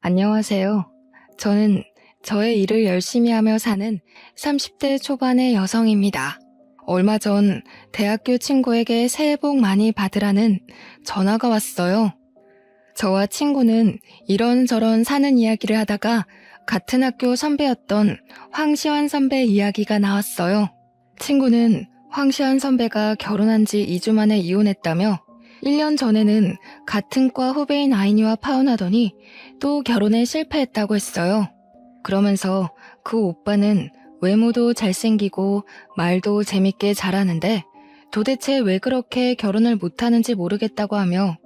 안녕하세요. 저는 저의 일을 열심히 하며 사는 30대 초반의 여성입니다. 얼마 전 대학교 친구에게 새해 복 많이 받으라는 전화가 왔어요. 저와 친구는 이런저런 사는 이야기를 하다가 같은 학교 선배였던 황시환 선배 이야기가 나왔어요. 친구는 황시환 선배가 결혼한 지 2주 만에 이혼했다며 1년 전에는 같은 과 후배인 아이니와 파혼하더니 또 결혼에 실패했다고 했어요. 그러면서 그 오빠는 외모도 잘생기고 말도 재밌게 잘하는데 도대체 왜 그렇게 결혼을 못하는지 모르겠다고 하며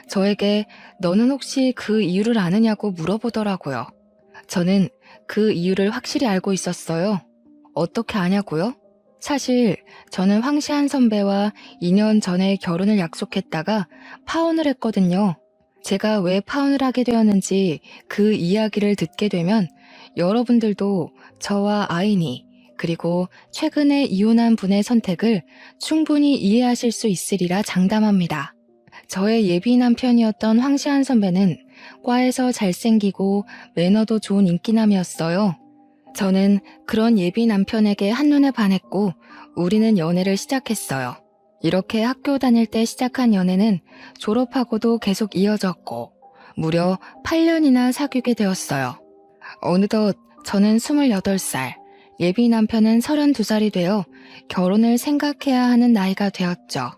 저에게 너는 혹시 그 이유를 아느냐고 물어보더라고요. 저는 그 이유를 확실히 알고 있었어요. 어떻게 아냐고요? 사실 저는 황시한 선배와 2년 전에 결혼을 약속했다가 파혼을 했거든요. 제가 왜 파혼을 하게 되었는지 그 이야기를 듣게 되면 여러분들도 저와 아이니 그리고 최근에 이혼한 분의 선택을 충분히 이해하실 수 있으리라 장담합니다. 저의 예비 남편이었던 황시한 선배는 과에서 잘생기고 매너도 좋은 인기남이었어요. 저는 그런 예비 남편에게 한눈에 반했고 우리는 연애를 시작했어요. 이렇게 학교 다닐 때 시작한 연애는 졸업하고도 계속 이어졌고 무려 8년이나 사귀게 되었어요. 어느덧 저는 28살, 예비 남편은 32살이 되어 결혼을 생각해야 하는 나이가 되었죠.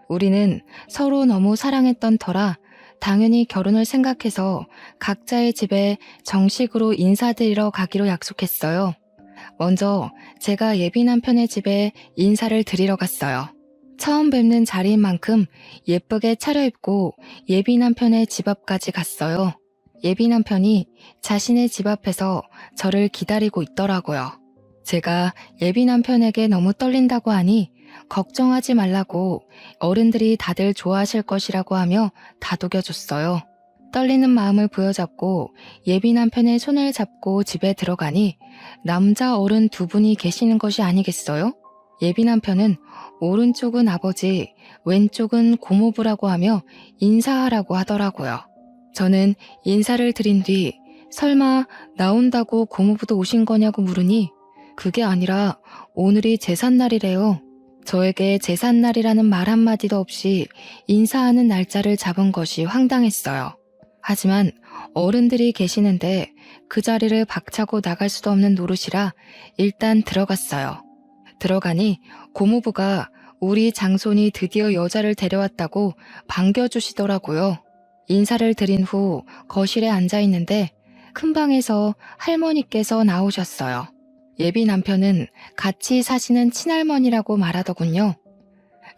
우리는 서로 너무 사랑했던 터라 당연히 결혼을 생각해서 각자의 집에 정식으로 인사드리러 가기로 약속했어요. 먼저 제가 예비 남편의 집에 인사를 드리러 갔어요. 처음 뵙는 자리인 만큼 예쁘게 차려입고 예비 남편의 집 앞까지 갔어요. 예비 남편이 자신의 집 앞에서 저를 기다리고 있더라고요. 제가 예비 남편에게 너무 떨린다고 하니 걱정하지 말라고 어른들이 다들 좋아하실 것이라고 하며 다독여줬어요. 떨리는 마음을 부여잡고 예비 남편의 손을 잡고 집에 들어가니 남자 어른 두 분이 계시는 것이 아니겠어요? 예비 남편은 오른쪽은 아버지, 왼쪽은 고모부라고 하며 인사하라고 하더라고요. 저는 인사를 드린 뒤 설마 나온다고 고모부도 오신 거냐고 물으니 그게 아니라 오늘이 제삿날이래요. 저에게 제삿날이라는 말 한마디도 없이 인사하는 날짜를 잡은 것이 황당했어요. 하지만 어른들이 계시는데 그 자리를 박차고 나갈 수도 없는 노릇이라 일단 들어갔어요. 들어가니 고모부가 우리 장손이 드디어 여자를 데려왔다고 반겨주시더라고요. 인사를 드린 후 거실에 앉아 있는데 큰 방에서 할머니께서 나오셨어요. 예비 남편은 같이 사시는 친할머니라고 말하더군요.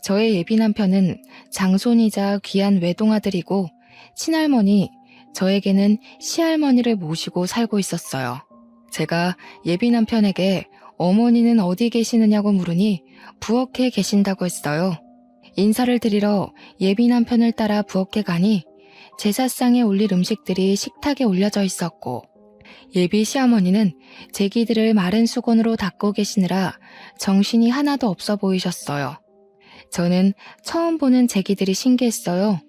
저의 예비 남편은 장손이자 귀한 외동아들이고 친할머니, 저에게는 시할머니를 모시고 살고 있었어요. 제가 예비 남편에게 어머니는 어디 계시느냐고 물으니 부엌에 계신다고 했어요. 인사를 드리러 예비 남편을 따라 부엌에 가니 제사상에 올릴 음식들이 식탁에 올려져 있었고 예비 시어머니는 제기들을 마른 수건으로 닦고 계시느라 정신이 하나도 없어 보이셨어요. 저는 처음 보는 제기들이 신기했어요.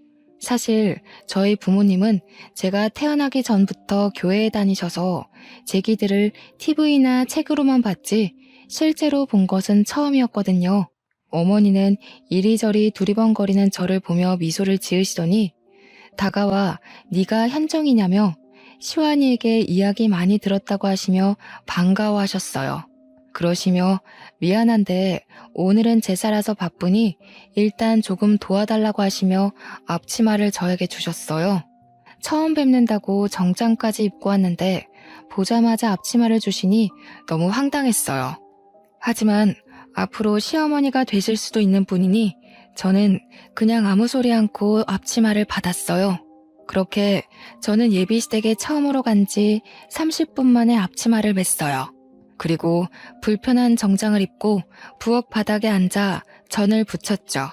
사실 저희 부모님은 제가 태어나기 전부터 교회에 다니셔서 제기들을 TV나 책으로만 봤지 실제로 본 것은 처음이었거든요. 어머니는 이리저리 두리번거리는 저를 보며 미소를 지으시더니 다가와 네가 현정이냐며 시완이에게 이야기 많이 들었다고 하시며 반가워하셨어요. 그러시며 미안한데 오늘은 제사라서 바쁘니 일단 조금 도와달라고 하시며 앞치마를 저에게 주셨어요. 처음 뵙는다고 정장까지 입고 왔는데 보자마자 앞치마를 주시니 너무 황당했어요. 하지만 앞으로 시어머니가 되실 수도 있는 분이니 저는 그냥 아무 소리 않고 앞치마를 받았어요. 그렇게 저는 예비시댁에 처음으로 간 지 30분 만에 앞치마를 맸어요. 그리고 불편한 정장을 입고 부엌 바닥에 앉아 전을 부쳤죠.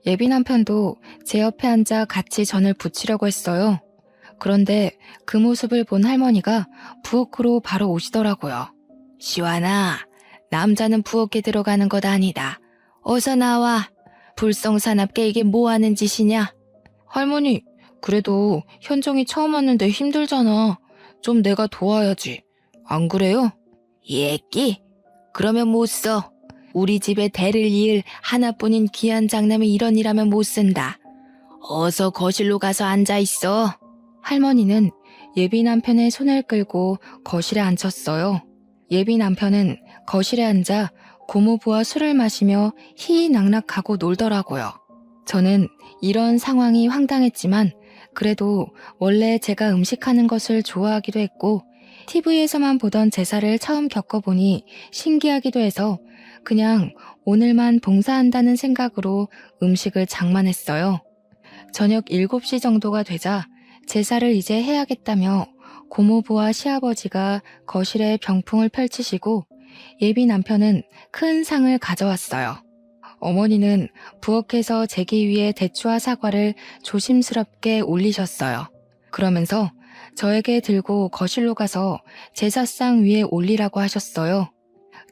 예비 남편도 제 옆에 앉아 같이 전을 부치려고 했어요. 그런데 그 모습을 본 할머니가 부엌으로 바로 오시더라고요. 시완아, 남자는 부엌에 들어가는 것 아니다. 어서 나와. 불성사납게 이게 뭐 하는 짓이냐? 할머니, 그래도 현정이 처음 왔는데 힘들잖아. 좀 내가 도와야지. 안 그래요? 예끼? 그러면 못 써. 우리 집에 대를 이을 하나뿐인 귀한 장남이 이런 일하면 못 쓴다. 어서 거실로 가서 앉아 있어. 할머니는 예비 남편의 손을 끌고 거실에 앉혔어요. 예비 남편은 거실에 앉아 고모부와 술을 마시며 희희낙낙하고 놀더라고요. 저는 이런 상황이 황당했지만 그래도 원래 제가 음식하는 것을 좋아하기도 했고 TV에서만 보던 제사를 처음 겪어보니 신기하기도 해서 그냥 오늘만 봉사한다는 생각으로 음식을 장만했어요. 저녁 7시 정도가 되자 제사를 이제 해야겠다며 고모부와 시아버지가 거실에 병풍을 펼치시고 예비 남편은 큰 상을 가져왔어요. 어머니는 부엌에서 제기 위에 대추와 사과를 조심스럽게 올리셨어요. 그러면서 저에게 들고 거실로 가서 제사상 위에 올리라고 하셨어요.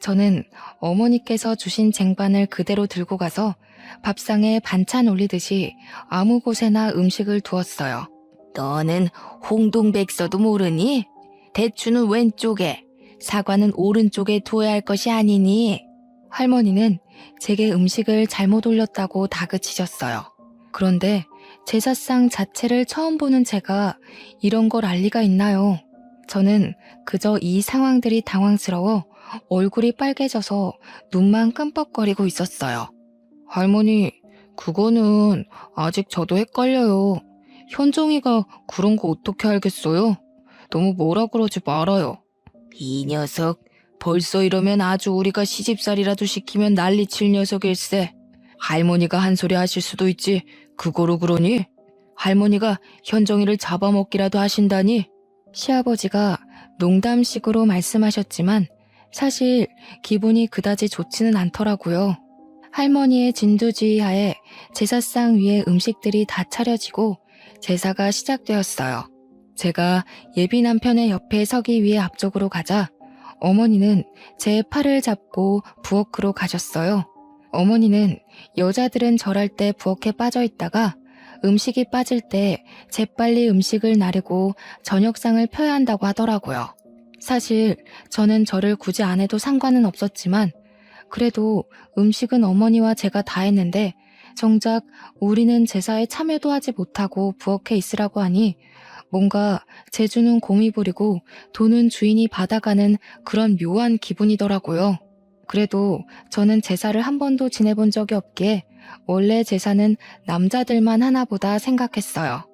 저는 어머니께서 주신 쟁반을 그대로 들고 가서 밥상에 반찬 올리듯이 아무 곳에나 음식을 두었어요. 너는 홍동백서도 모르니? 대추는 왼쪽에, 사과는 오른쪽에 두어야 할 것이 아니니? 할머니는 제게 음식을 잘못 올렸다고 다그치셨어요. 그런데 제사상 자체를 처음 보는 제가 이런 걸 알 리가 있나요? 저는 그저 이 상황들이 당황스러워 얼굴이 빨개져서 눈만 끔뻑거리고 있었어요. 할머니, 그거는 아직 저도 헷갈려요. 현정이가 그런 거 어떻게 알겠어요? 너무 뭐라 그러지 말아요. 이 녀석, 벌써 이러면 아주 우리가 시집살이라도 시키면 난리칠 녀석일세. 할머니가 한 소리 하실 수도 있지. 그거로 그러니? 할머니가 현정이를 잡아먹기라도 하신다니? 시아버지가 농담식으로 말씀하셨지만 사실 기분이 그다지 좋지는 않더라고요. 할머니의 진두지휘 하에 제사상 위에 음식들이 다 차려지고 제사가 시작되었어요. 제가 예비 남편의 옆에 서기 위해 앞쪽으로 가자 어머니는 제 팔을 잡고 부엌으로 가셨어요. 어머니는 여자들은 절할 때 부엌에 빠져 있다가 음식이 빠질 때 재빨리 음식을 나르고 저녁상을 펴야 한다고 하더라고요. 사실 저는 절을 굳이 안 해도 상관은 없었지만 그래도 음식은 어머니와 제가 다 했는데 정작 우리는 제사에 참여도 하지 못하고 부엌에 있으라고 하니 뭔가 재주는 곰이 부리고 돈은 주인이 받아가는 그런 묘한 기분이더라고요. 그래도 저는 제사를 한 번도 지내본 적이 없기에 원래 제사는 남자들만 하나보다 생각했어요.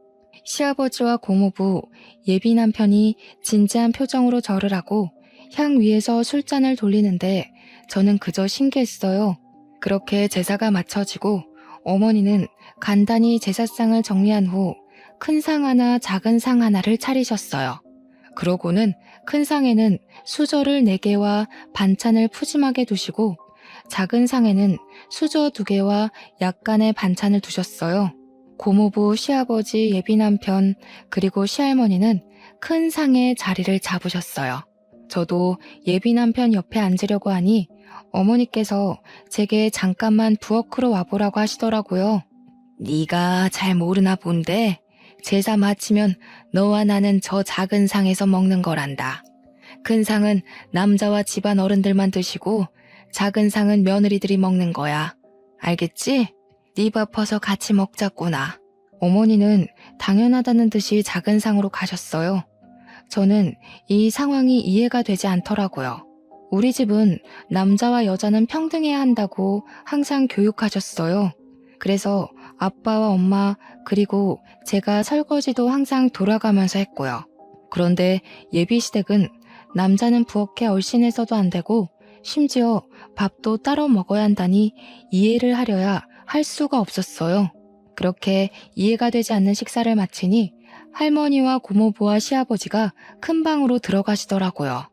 시아버지와 고모부, 예비 남편이 진지한 표정으로 절을 하고 향 위에서 술잔을 돌리는데 저는 그저 신기했어요. 그렇게 제사가 마쳐지고 어머니는 간단히 제사상을 정리한 후 큰 상 하나, 작은 상 하나를 차리셨어요. 그러고는 큰 상에는 수저를 4개와 반찬을 푸짐하게 두시고 작은 상에는 수저 2개와 약간의 반찬을 두셨어요. 고모부, 시아버지, 예비 남편, 그리고 시할머니는 큰 상에 자리를 잡으셨어요. 저도 예비 남편 옆에 앉으려고 하니 어머니께서 제게 잠깐만 부엌으로 와보라고 하시더라고요. 네가 잘 모르나 본데 제사 마치면 너와 나는 저 작은 상에서 먹는 거란다. 큰 상은 남자와 집안 어른들만 드시고 작은 상은 며느리들이 먹는 거야. 알겠지? 네 밥 퍼서 같이 먹자꾸나. 어머니는 당연하다는 듯이 작은 상으로 가셨어요. 저는 이 상황이 이해가 되지 않더라고요. 우리 집은 남자와 여자는 평등해야 한다고 항상 교육하셨어요. 그래서 아빠와 엄마 그리고 제가 설거지도 항상 돌아가면서 했고요. 그런데 예비시댁은 남자는 부엌에 얼씬해서도 안 되고 심지어 밥도 따로 먹어야 한다니 이해를 하려야 할 수가 없었어요. 그렇게 이해가 되지 않는 식사를 마치니 할머니와 고모부와 시아버지가 큰 방으로 들어가시더라고요.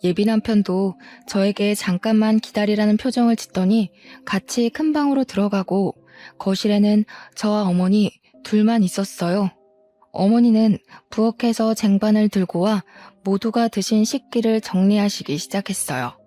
예비 남편도 저에게 잠깐만 기다리라는 표정을 짓더니 같이 큰 방으로 들어가고 거실에는 저와 어머니 둘만 있었어요. 어머니는 부엌에서 쟁반을 들고 와 모두가 드신 식기를 정리하시기 시작했어요.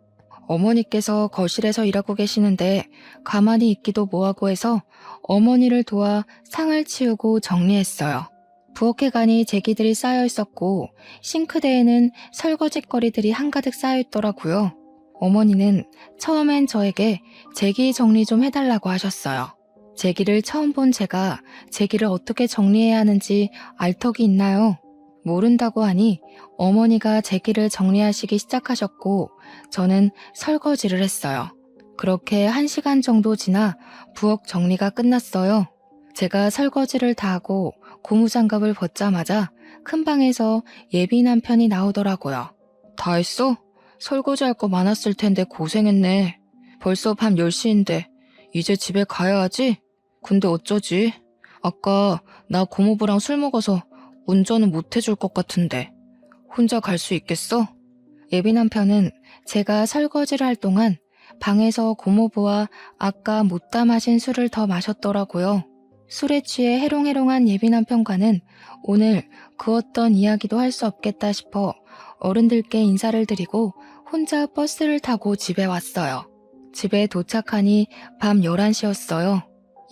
어머니께서 거실에서 일하고 계시는데 가만히 있기도 뭐하고 해서 어머니를 도와 상을 치우고 정리했어요. 부엌에 가니 제기들이 쌓여 있었고 싱크대에는 설거지거리들이 한가득 쌓여 있더라고요. 어머니는 처음엔 저에게 제기 정리 좀 해달라고 하셨어요. 제기를 처음 본 제가 제기를 어떻게 정리해야 하는지 알 턱이 있나요? 모른다고 하니 어머니가 제기를 정리하시기 시작하셨고 저는 설거지를 했어요. 그렇게 1시간 정도 지나 부엌 정리가 끝났어요. 제가 설거지를 다 하고 고무장갑을 벗자마자 큰 방에서 예비 남편이 나오더라고요. 다 했어? 설거지 할 거 많았을 텐데 고생했네. 벌써 밤 10시인데 이제 집에 가야 하지? 근데 어쩌지? 아까 나 고모부랑 술 먹어서 운전은 못 해줄 것 같은데 혼자 갈 수 있겠어? 예비 남편은 제가 설거지를 할 동안 방에서 고모부와 아까 못다 마신 술을 더 마셨더라고요. 술에 취해 해롱해롱한 예비 남편과는 오늘 그 어떤 이야기도 할 수 없겠다 싶어 어른들께 인사를 드리고 혼자 버스를 타고 집에 왔어요. 집에 도착하니 밤 11시였어요.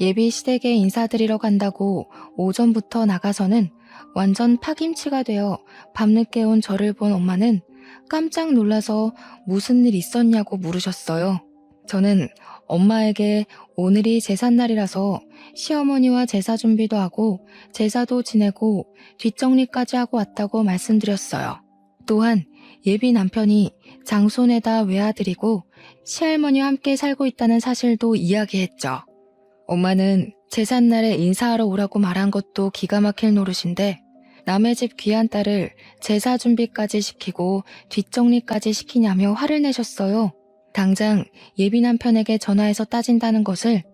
예비 시댁에 인사드리러 간다고 오전부터 나가서는 완전 파김치가 되어 밤늦게 온 저를 본 엄마는 깜짝 놀라서 무슨 일 있었냐고 물으셨어요. 저는 엄마에게 오늘이 제삿날이라서 시어머니와 제사 준비도 하고 제사도 지내고 뒷정리까지 하고 왔다고 말씀드렸어요. 또한 예비 남편이 장손에다 외아들이고 시할머니와 함께 살고 있다는 사실도 이야기했죠. 엄마는 제삿날에 인사하러 오라고 말한 것도 기가 막힐 노릇인데 남의 집 귀한 딸을 제사 준비까지 시키고 뒷정리까지 시키냐며 화를 내셨어요. 당장 예비 남편에게 전화해서 따진다는 것을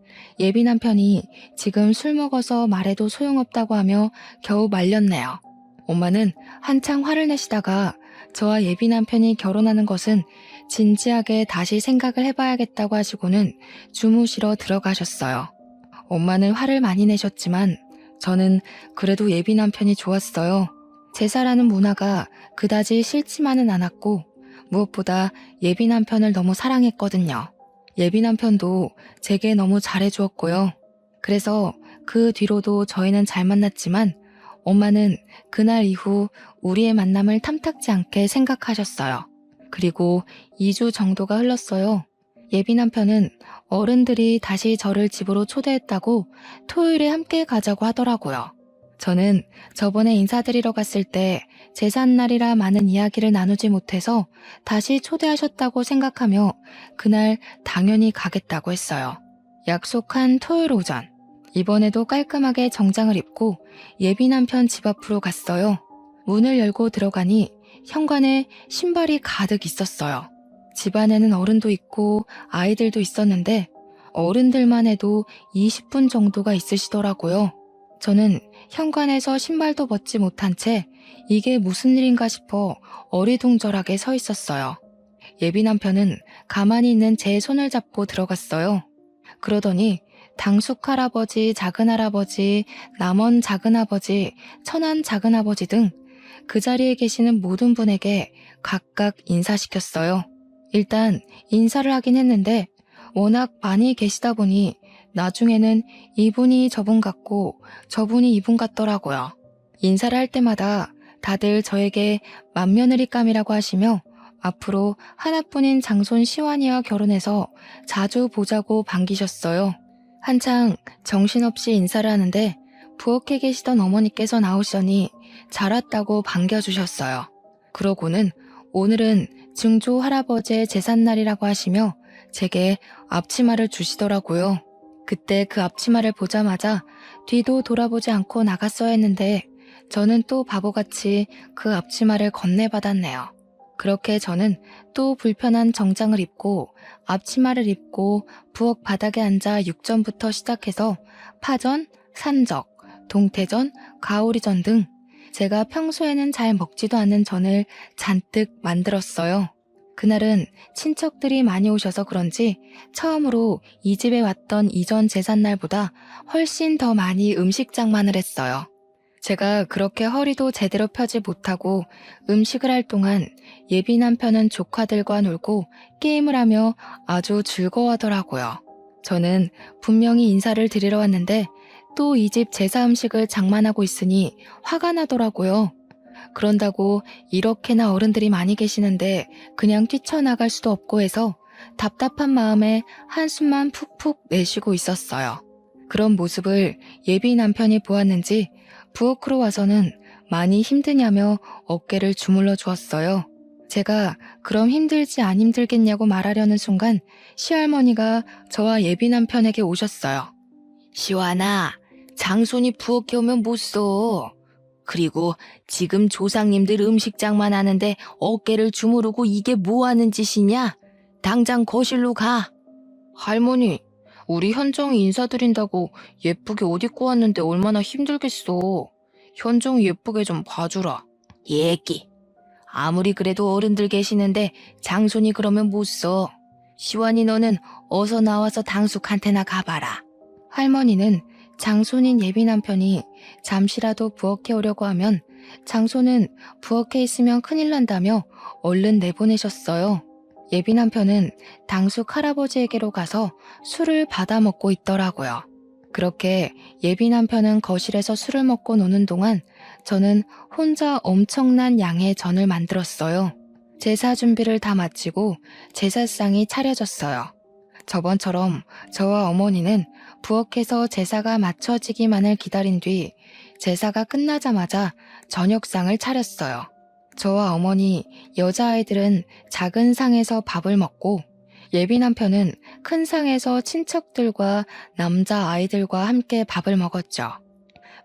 예비 남편이 지금 술 먹어서 말해도 소용없다고 하며 겨우 말렸네요. 엄마는 한창 화를 내시다가 저와 예비 남편이 결혼하는 것은 진지하게 다시 생각을 해봐야겠다고 하시고는 주무시러 들어가셨어요. 엄마는 화를 많이 내셨지만 저는 그래도 예비 남편이 좋았어요. 제사라는 문화가 그다지 싫지만은 않았고 무엇보다 예비 남편을 너무 사랑했거든요. 예비 남편도 제게 너무 잘해주었고요. 그래서 그 뒤로도 저희는 잘 만났지만 엄마는 그날 이후 우리의 만남을 탐탁지 않게 생각하셨어요. 그리고 2주 정도가 흘렀어요. 예비 남편은 어른들이 다시 저를 집으로 초대했다고 토요일에 함께 가자고 하더라고요. 저는 저번에 인사드리러 갔을 때 제삿날이라 많은 이야기를 나누지 못해서 다시 초대하셨다고 생각하며 그날 당연히 가겠다고 했어요. 약속한 토요일 오전, 이번에도 깔끔하게 정장을 입고 예비 남편 집 앞으로 갔어요. 문을 열고 들어가니 현관에 신발이 가득 있었어요. 집 안에는 어른도 있고 아이들도 있었는데 어른들만 해도 20분 정도가 있으시더라고요. 저는 현관에서 신발도 벗지 못한 채 이게 무슨 일인가 싶어 어리둥절하게 서 있었어요. 예비 남편은 가만히 있는 제 손을 잡고 들어갔어요. 그러더니 당숙 할아버지, 작은 할아버지, 남원 작은 아버지, 천안 작은 아버지 등 그 자리에 계시는 모든 분에게 각각 인사시켰어요. 일단 인사를 하긴 했는데 워낙 많이 계시다 보니 나중에는 이분이 저분 같고 저분이 이분 같더라고요. 인사를 할 때마다 다들 저에게 맏며느리감이라고 하시며 앞으로 하나뿐인 장손 시완이와 결혼해서 자주 보자고 반기셨어요. 한창 정신없이 인사를 하는데 부엌에 계시던 어머니께서 나오시더니 잘 왔다고 반겨주셨어요. 그러고는 오늘은 증조 할아버지의 제삿날이라고 하시며 제게 앞치마를 주시더라고요. 그때 그 앞치마를 보자마자 뒤도 돌아보지 않고 나갔어야 했는데 저는 또 바보같이 그 앞치마를 건네받았네요. 그렇게 저는 또 불편한 정장을 입고 앞치마를 입고 부엌 바닥에 앉아 육전부터 시작해서 파전, 산적, 동태전, 가오리전 등 제가 평소에는 잘 먹지도 않는 전을 잔뜩 만들었어요. 그날은 친척들이 많이 오셔서 그런지 처음으로 이 집에 왔던 이전 제삿날보다 훨씬 더 많이 음식 장만을 했어요. 제가 그렇게 허리도 제대로 펴지 못하고 음식을 할 동안 예비 남편은 조카들과 놀고 게임을 하며 아주 즐거워하더라고요. 저는 분명히 인사를 드리러 왔는데 또 이 집 제사 음식을 장만하고 있으니 화가 나더라고요. 그런다고 이렇게나 어른들이 많이 계시는데 그냥 뛰쳐나갈 수도 없고 해서 답답한 마음에 한숨만 푹푹 내쉬고 있었어요. 그런 모습을 예비 남편이 보았는지 부엌으로 와서는 많이 힘드냐며 어깨를 주물러 주었어요. 제가 그럼 힘들지 안 힘들겠냐고 말하려는 순간 시할머니가 저와 예비 남편에게 오셨어요. 시완아, 장손이 부엌에 오면 못 써. 그리고 지금 조상님들 음식장만 하는데 어깨를 주무르고 이게 뭐 하는 짓이냐? 당장 거실로 가. 할머니, 우리 현정이 인사드린다고 예쁘게 옷 입고 왔는데 얼마나 힘들겠어. 현정이 예쁘게 좀 봐주라. 예끼. 아무리 그래도 어른들 계시는데 장손이 그러면 못 써. 시완이 너는 어서 나와서 당숙한테나 가봐라. 할머니는 장손인 예비 남편이 잠시라도 부엌에 오려고 하면 장손은 부엌에 있으면 큰일 난다며 얼른 내보내셨어요. 예비 남편은 당숙 할아버지에게로 가서 술을 받아 먹고 있더라고요. 그렇게 예비 남편은 거실에서 술을 먹고 노는 동안 저는 혼자 엄청난 양의 전을 만들었어요. 제사 준비를 다 마치고 제사상이 차려졌어요. 저번처럼 저와 어머니는 부엌에서 제사가 마쳐지기만을 기다린 뒤 제사가 끝나자마자 저녁상을 차렸어요. 저와 어머니, 여자아이들은 작은 상에서 밥을 먹고 예비 남편은 큰 상에서 친척들과 남자아이들과 함께 밥을 먹었죠.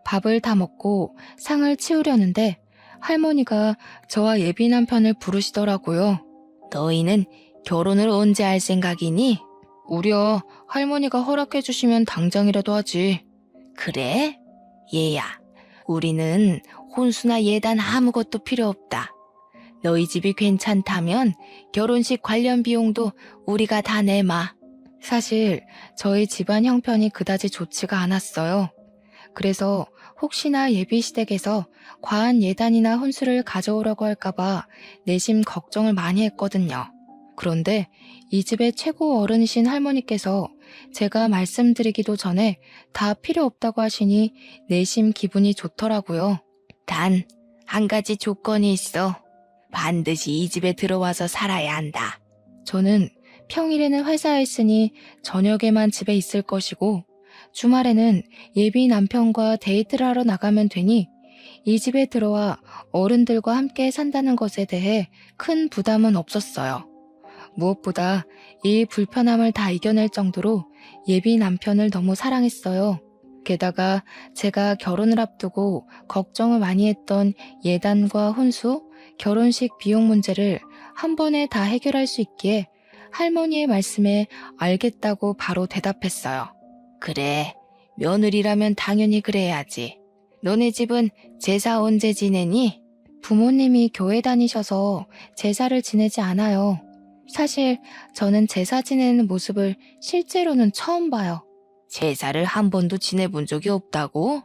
밥을 다 먹고 상을 치우려는데 할머니가 저와 예비 남편을 부르시더라고요. 너희는 결혼을 언제 할 생각이니? 우려 할머니가 허락해 주시면 당장이라도 하지. 그래? 얘야, 우리는 혼수나 예단 아무것도 필요 없다. 너희 집이 괜찮다면 결혼식 관련 비용도 우리가 다 내마. 사실 저희 집안 형편이 그다지 좋지가 않았어요. 그래서 혹시나 예비시댁에서 과한 예단이나 혼수를 가져오라고 할까봐 내심 걱정을 많이 했거든요. 그런데 이 집의 최고 어른이신 할머니께서 제가 말씀드리기도 전에 다 필요 없다고 하시니 내심 기분이 좋더라고요. 단, 한 가지 조건이 있어. 반드시 이 집에 들어와서 살아야 한다. 저는 평일에는 회사에 있으니 저녁에만 집에 있을 것이고 주말에는 예비 남편과 데이트를 하러 나가면 되니 이 집에 들어와 어른들과 함께 산다는 것에 대해 큰 부담은 없었어요. 무엇보다 이 불편함을 다 이겨낼 정도로 예비 남편을 너무 사랑했어요. 게다가 제가 결혼을 앞두고 걱정을 많이 했던 예단과 혼수, 결혼식 비용 문제를 한 번에 다 해결할 수 있기에 할머니의 말씀에 알겠다고 바로 대답했어요. 그래, 며느리라면 당연히 그래야지. 너네 집은 제사 언제 지내니? 부모님이 교회 다니셔서 제사를 지내지 않아요. 사실 저는 제사 지내는 모습을 실제로는 처음 봐요. 제사를 한 번도 지내본 적이 없다고?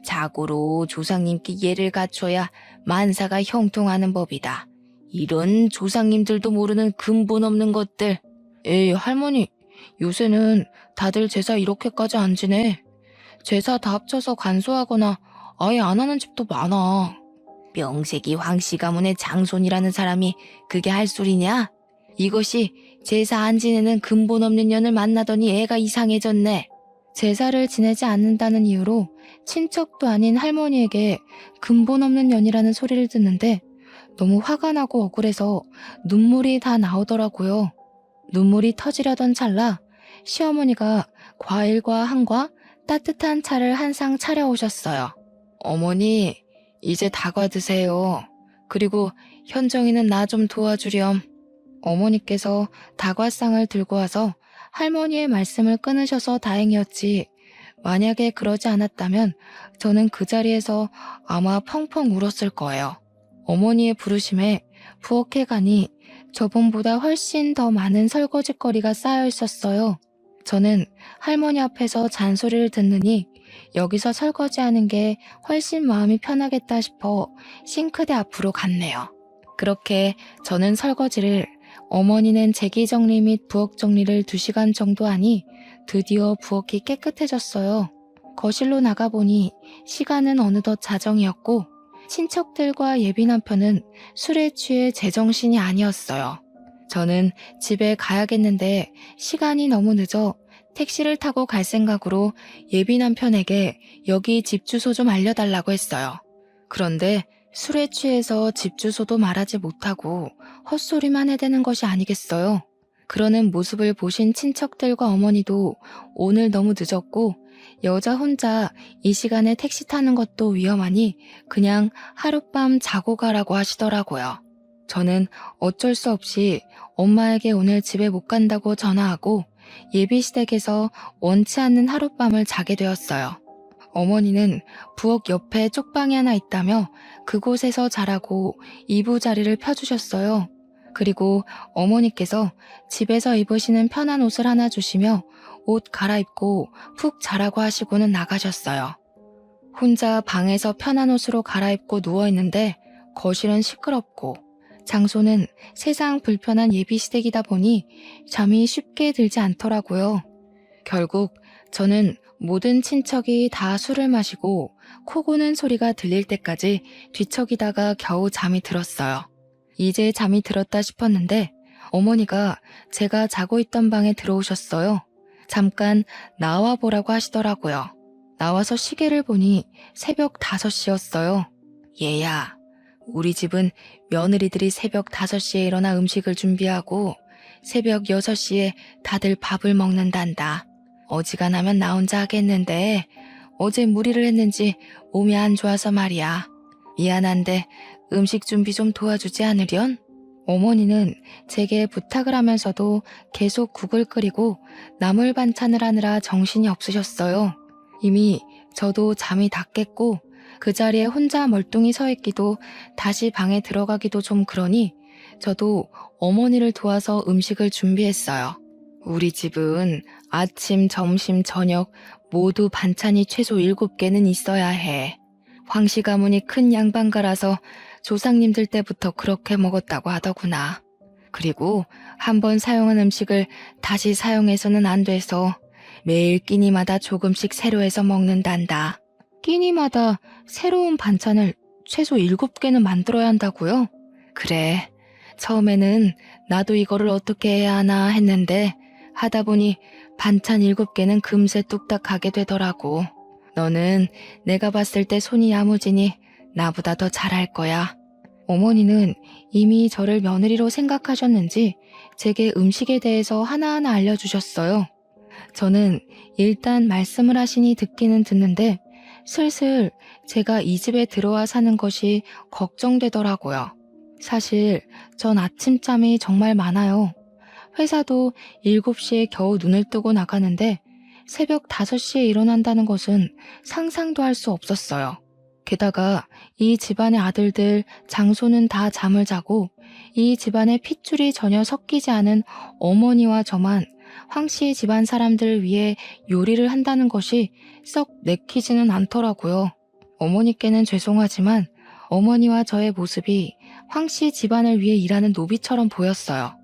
자고로 조상님께 예를 갖춰야 만사가 형통하는 법이다. 이런 조상님들도 모르는 근본 없는 것들. 에이, 할머니, 요새는 다들 제사 이렇게까지 안 지내. 제사 다 합쳐서 간소하거나 아예 안 하는 집도 많아. 명색이 황씨 가문의 장손이라는 사람이 그게 할 소리냐? 이것이 제사 안 지내는 근본 없는 년을 만나더니 애가 이상해졌네. 제사를 지내지 않는다는 이유로 친척도 아닌 할머니에게 근본 없는 년이라는 소리를 듣는데 너무 화가 나고 억울해서 눈물이 다 나오더라고요. 눈물이 터지려던 찰나 시어머니가 과일과 한과 따뜻한 차를 한 상 차려오셨어요. 어머니, 이제 다과 드세요. 그리고 현정이는 나 좀 도와주렴. 어머니께서 다과상을 들고 와서 할머니의 말씀을 끊으셔서 다행이었지. 만약에 그러지 않았다면 저는 그 자리에서 아마 펑펑 울었을 거예요. 어머니의 부르심에 부엌에 가니 저번보다 훨씬 더 많은 설거지거리가 쌓여 있었어요. 저는 할머니 앞에서 잔소리를 듣느니 여기서 설거지하는 게 훨씬 마음이 편하겠다 싶어 싱크대 앞으로 갔네요. 그렇게 저는 설거지를, 어머니는 제기 정리 및 부엌 정리를 2시간 정도 하니 드디어 부엌이 깨끗해졌어요. 거실로 나가보니 시간은 어느덧 자정이었고 친척들과 예비 남편은 술에 취해 제정신이 아니었어요. 저는 집에 가야겠는데 시간이 너무 늦어 택시를 타고 갈 생각으로 예비 남편에게 여기 집 주소 좀 알려달라고 했어요. 그런데 술에 취해서 집 주소도 말하지 못하고 헛소리만 해대는 것이 아니겠어요. 그러는 모습을 보신 친척들과 어머니도 오늘 너무 늦었고 여자 혼자 이 시간에 택시 타는 것도 위험하니 그냥 하룻밤 자고 가라고 하시더라고요. 저는 어쩔 수 없이 엄마에게 오늘 집에 못 간다고 전화하고 예비시댁에서 원치 않는 하룻밤을 자게 되었어요. 어머니는 부엌 옆에 쪽방이 하나 있다며 그곳에서 자라고 이부자리를 펴주셨어요. 그리고 어머니께서 집에서 입으시는 편한 옷을 하나 주시며 옷 갈아입고 푹 자라고 하시고는 나가셨어요. 혼자 방에서 편한 옷으로 갈아입고 누워있는데 거실은 시끄럽고 장소는 세상 불편한 예비시댁이다 보니 잠이 쉽게 들지 않더라고요. 결국 저는 모든 친척이 다 술을 마시고 코 고는 소리가 들릴 때까지 뒤척이다가 겨우 잠이 들었어요. 이제 잠이 들었다 싶었는데 어머니가 제가 자고 있던 방에 들어오셨어요. 잠깐 나와 보라고 하시더라고요. 나와서 시계를 보니 새벽 5시였어요. 얘야, 우리 집은 며느리들이 새벽 5시에 일어나 음식을 준비하고 새벽 6시에 다들 밥을 먹는단다. 어지간하면 나 혼자 하겠는데 어제 무리를 했는지 몸이 안 좋아서 말이야. 미안한데 음식 준비 좀 도와주지 않으련? 어머니는 제게 부탁을 하면서도 계속 국을 끓이고 나물 반찬을 하느라 정신이 없으셨어요. 이미 저도 잠이 다 깼고 그 자리에 혼자 멀뚱히 서 있기도 다시 방에 들어가기도 좀 그러니 저도 어머니를 도와서 음식을 준비했어요. 우리 집은 아침, 점심, 저녁 모두 반찬이 최소 7개는 있어야 해. 황씨 가문이 큰 양반가라서 조상님들 때부터 그렇게 먹었다고 하더구나. 그리고 한번 사용한 음식을 다시 사용해서는 안 돼서 매일 끼니마다 조금씩 새로 해서 먹는단다. 끼니마다 새로운 반찬을 최소 7개는 만들어야 한다고요? 그래. 처음에는 나도 이거를 어떻게 해야 하나 했는데 하다 보니 반찬 7개는 금세 뚝딱 하게 되더라고. 너는 내가 봤을 때 손이 야무지니 나보다 더 잘할 거야. 어머니는 이미 저를 며느리로 생각하셨는지 제게 음식에 대해서 하나하나 알려주셨어요. 저는 일단 말씀을 하시니 듣기는 듣는데 슬슬 제가 이 집에 들어와 사는 것이 걱정되더라고요. 사실 전 아침잠이 정말 많아요. 회사도 7시에 겨우 눈을 뜨고 나가는데 새벽 5시에 일어난다는 것은 상상도 할 수 없었어요. 게다가 이 집안의 아들들, 장소는 다 잠을 자고 이 집안의 핏줄이 전혀 섞이지 않은 어머니와 저만 황씨 집안 사람들을 위해 요리를 한다는 것이 썩 내키지는 않더라고요. 어머니께는 죄송하지만 어머니와 저의 모습이 황씨 집안을 위해 일하는 노비처럼 보였어요.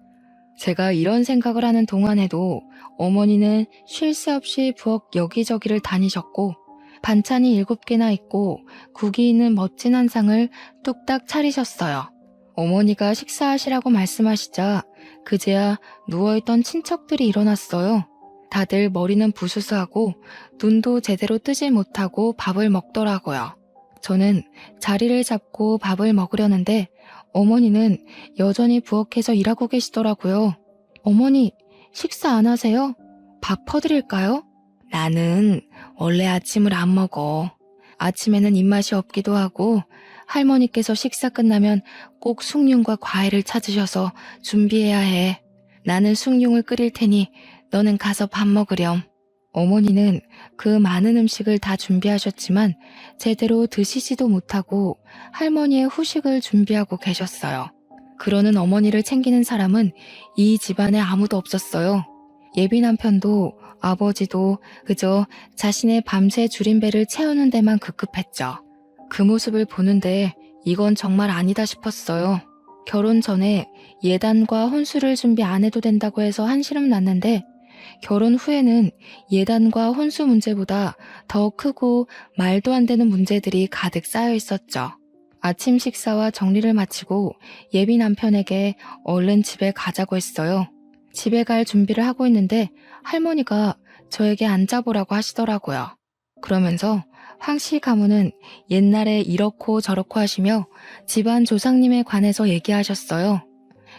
제가 이런 생각을 하는 동안에도 어머니는 쉴 새 없이 부엌 여기저기를 다니셨고 반찬이 7개나 있고 국이 있는 멋진 한상을 뚝딱 차리셨어요. 어머니가 식사하시라고 말씀하시자 그제야 누워있던 친척들이 일어났어요. 다들 머리는 부스스하고 눈도 제대로 뜨지 못하고 밥을 먹더라고요. 저는 자리를 잡고 밥을 먹으려는데 어머니는 여전히 부엌에서 일하고 계시더라고요. 어머니, 식사 안 하세요? 밥 퍼드릴까요? 나는 원래 아침을 안 먹어. 아침에는 입맛이 없기도 하고 할머니께서 식사 끝나면 꼭 숭늉과 과일을 찾으셔서 준비해야 해. 나는 숭늉을 끓일 테니 너는 가서 밥 먹으렴. 어머니는 그 많은 음식을 다 준비하셨지만 제대로 드시지도 못하고 할머니의 후식을 준비하고 계셨어요. 그러는 어머니를 챙기는 사람은 이 집안에 아무도 없었어요. 예비 남편도 아버지도 그저 자신의 밤새 줄인 배를 채우는 데만 급급했죠. 그 모습을 보는데 이건 정말 아니다 싶었어요. 결혼 전에 예단과 혼수를 준비 안 해도 된다고 해서 한시름 났는데 결혼 후에는 예단과 혼수 문제보다 더 크고 말도 안 되는 문제들이 가득 쌓여 있었죠. 아침 식사와 정리를 마치고 예비 남편에게 얼른 집에 가자고 했어요. 집에 갈 준비를 하고 있는데 할머니가 저에게 앉아보라고 하시더라고요. 그러면서 황씨 가문은 옛날에 이렇고 저렇고 하시며 집안 조상님에 관해서 얘기하셨어요.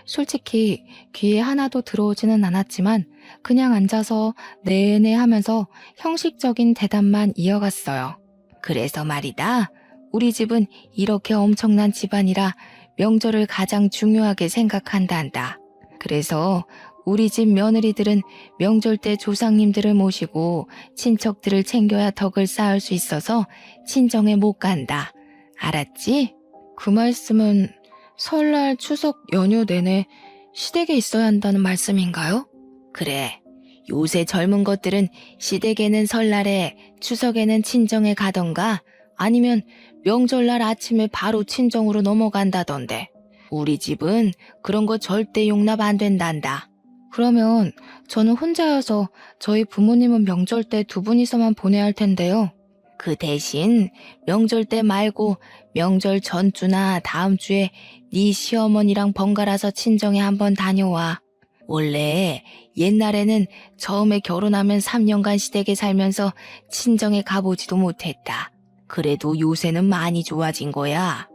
솔직히 귀에 하나도 들어오지는 않았지만 그냥 앉아서 네네 하면서 형식적인 대답만 이어갔어요. 그래서 말이다. 우리 집은 이렇게 엄청난 집안이라 명절을 가장 중요하게 생각한단다. 그래서 우리 집 며느리들은 명절 때 조상님들을 모시고 친척들을 챙겨야 덕을 쌓을 수 있어서 친정에 못 간다. 알았지? 그 말씀은 설날, 추석 연휴 내내 시댁에 있어야 한다는 말씀인가요? 그래. 요새 젊은 것들은 시댁에는 설날에, 추석에는 친정에 가던가 아니면 명절날 아침에 바로 친정으로 넘어간다던데. 우리 집은 그런 거 절대 용납 안 된단다. 그러면 저는 혼자여서 저희 부모님은 명절 때 두 분이서만 보내야 할 텐데요. 그 대신 명절 때 말고 명절 전주나 다음 주에 네 시어머니랑 번갈아서 친정에 한번 다녀와. 원래 옛날에는 처음에 결혼하면 3년간 시댁에 살면서 친정에 가보지도 못했다. 그래도 요새는 많이 좋아진 거야.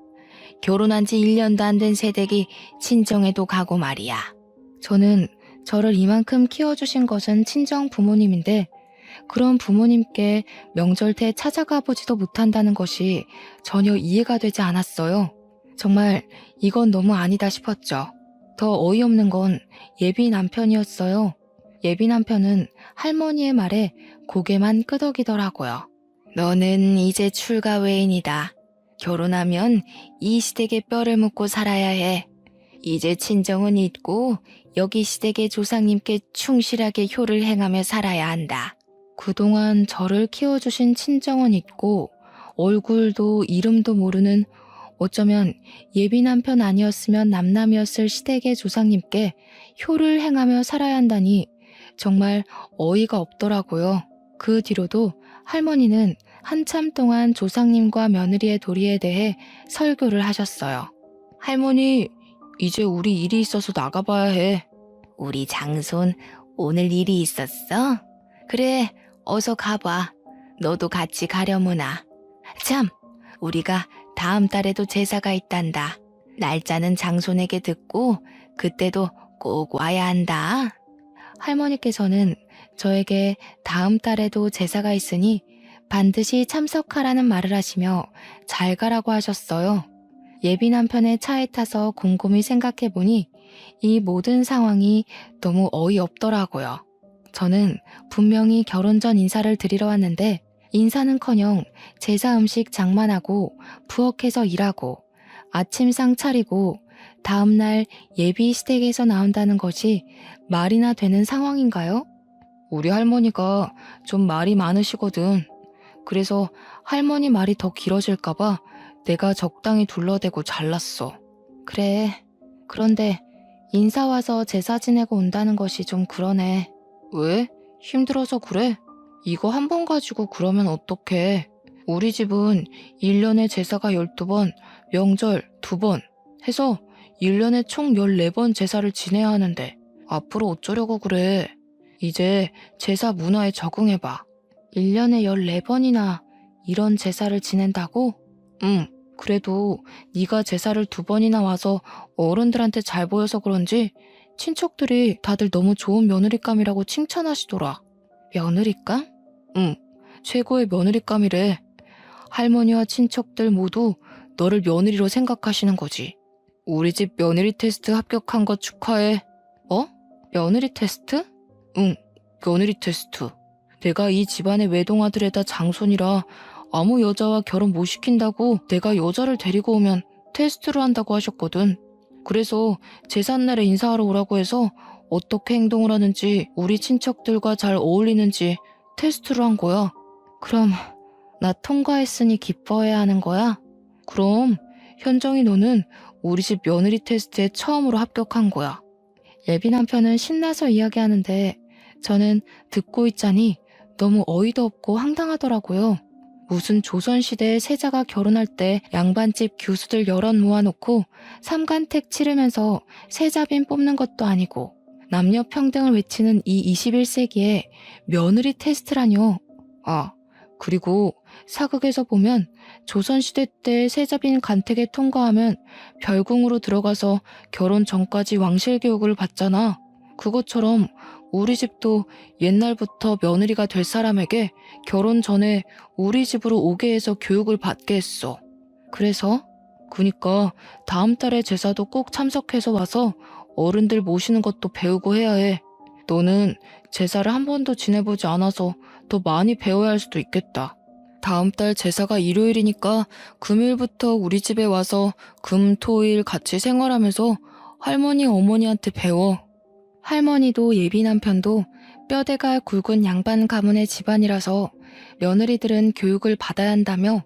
결혼한 지 1년도 안 된 새댁이 친정에도 가고 말이야. 저는 저를 이만큼 키워주신 것은 친정 부모님인데 그런 부모님께 명절 때 찾아가 보지도 못한다는 것이 전혀 이해가 되지 않았어요. 정말 이건 너무 아니다 싶었죠. 더 어이없는 건 예비 남편이었어요. 예비 남편은 할머니의 말에 고개만 끄덕이더라고요. 너는 이제 출가 외인이다. 결혼하면 이 시댁에 뼈를 묻고 살아야 해. 이제 친정은 있고 여기 시댁의 조상님께 충실하게 효를 행하며 살아야 한다. 그동안 저를 키워주신 친정은 있고 얼굴도 이름도 모르는 어쩌면 예비 남편 아니었으면 남남이었을 시댁의 조상님께 효를 행하며 살아야 한다니 정말 어이가 없더라고요. 그 뒤로도 할머니는 한참 동안 조상님과 며느리의 도리에 대해 설교를 하셨어요. 할머니, 이제 우리 일이 있어서 나가봐야 해. 우리 장손 오늘 일이 있었어? 그래, 어서 가봐. 너도 같이 가려무나. 참, 우리가 다음 달에도 제사가 있단다. 날짜는 장손에게 듣고 그때도 꼭 와야 한다. 할머니께서는 저에게 다음 달에도 제사가 있으니 반드시 참석하라는 말을 하시며 잘 가라고 하셨어요. 예비 남편의 차에 타서 곰곰이 생각해보니 이 모든 상황이 너무 어이없더라고요. 저는 분명히 결혼 전 인사를 드리러 왔는데 인사는커녕 제사 음식 장만하고 부엌에서 일하고 아침상 차리고 다음날 예비 시댁에서 나온다는 것이 말이나 되는 상황인가요? 우리 할머니가 좀 말이 많으시거든. 그래서 할머니 말이 더 길어질까봐 내가 적당히 둘러대고 잘랐어. 그래. 그런데 인사 와서 제사 지내고 온다는 것이 좀 그러네. 왜? 힘들어서 그래? 이거 한 번 가지고 그러면 어떡해. 우리 집은 1년에 제사가 12번, 명절 2번 해서 1년에 총 14번 제사를 지내야 하는데 앞으로 어쩌려고 그래. 이제 제사 문화에 적응해봐. 1년에 14번이나 이런 제사를 지낸다고? 응. 그래도 네가 제사를 2번이나 와서 어른들한테 잘 보여서 그런지 친척들이 다들 너무 좋은 며느리감이라고 칭찬하시더라. 며느리감? 응. 최고의 며느리감이래. 할머니와 친척들 모두 너를 며느리로 생각하시는 거지. 우리 집 며느리 테스트 합격한 거 축하해. 어? 며느리 테스트? 응. 며느리 테스트. 내가 이 집안의 외동아들에다 장손이라 아무 여자와 결혼 못 시킨다고 내가 여자를 데리고 오면 테스트를 한다고 하셨거든. 그래서 제삿날에 인사하러 오라고 해서 어떻게 행동을 하는지 우리 친척들과 잘 어울리는지 테스트를 한 거야. 그럼 나 통과했으니 기뻐해야 하는 거야? 그럼 현정이 너는 우리 집 며느리 테스트에 처음으로 합격한 거야. 예비 남편은 신나서 이야기하는데 저는 듣고 있자니 너무 어이도 없고 황당하더라고요. 무슨 조선시대에 세자가 결혼할 때 양반집 교수들 여럿 모아놓고 삼간택 치르면서 세자빈 뽑는 것도 아니고 남녀 평등을 외치는 이 21세기에 며느리 테스트라뇨. 아, 그리고 사극에서 보면 조선시대 때 세자빈 간택에 통과하면 별궁으로 들어가서 결혼 전까지 왕실 교육을 받잖아. 그것처럼 우리 집도 옛날부터 며느리가 될 사람에게 결혼 전에 우리 집으로 오게 해서 교육을 받게 했어. 그래서? 그니까 다음 달에 제사도 꼭 참석해서 와서 어른들 모시는 것도 배우고 해야 해. 너는 제사를 한 번도 지내보지 않아서 더 많이 배워야 할 수도 있겠다. 다음 달 제사가 일요일이니까 금요일부터 우리 집에 와서 금, 토, 일 같이 생활하면서 할머니, 어머니한테 배워. 할머니도 예비 남편도 뼈대가 굵은 양반 가문의 집안이라서 며느리들은 교육을 받아야 한다며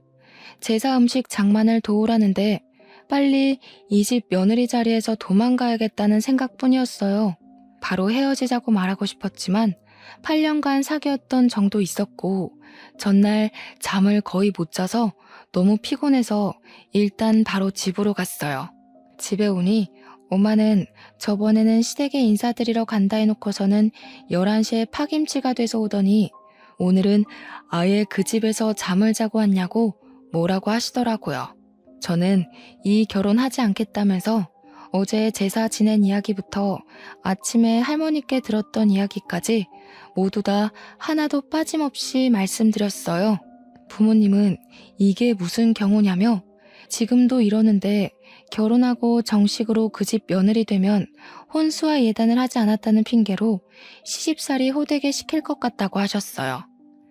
제사 음식 장만을 도우라는데 빨리 이 집 며느리 자리에서 도망가야겠다는 생각뿐이었어요. 바로 헤어지자고 말하고 싶었지만 8년간 사귀었던 정도 있었고 전날 잠을 거의 못 자서 너무 피곤해서 일단 바로 집으로 갔어요. 집에 오니 엄마는 저번에는 시댁에 인사드리러 간다 해놓고서는 11시에 파김치가 돼서 오더니 오늘은 아예 그 집에서 잠을 자고 왔냐고 뭐라고 하시더라고요. 저는 이 결혼하지 않겠다면서 어제 제사 지낸 이야기부터 아침에 할머니께 들었던 이야기까지 모두 다 하나도 빠짐없이 말씀드렸어요. 부모님은 이게 무슨 경우냐며 지금도 이러는데 결혼하고 정식으로 그 집 며느리 되면 혼수와 예단을 하지 않았다는 핑계로 시집살이 호되게 시킬 것 같다고 하셨어요.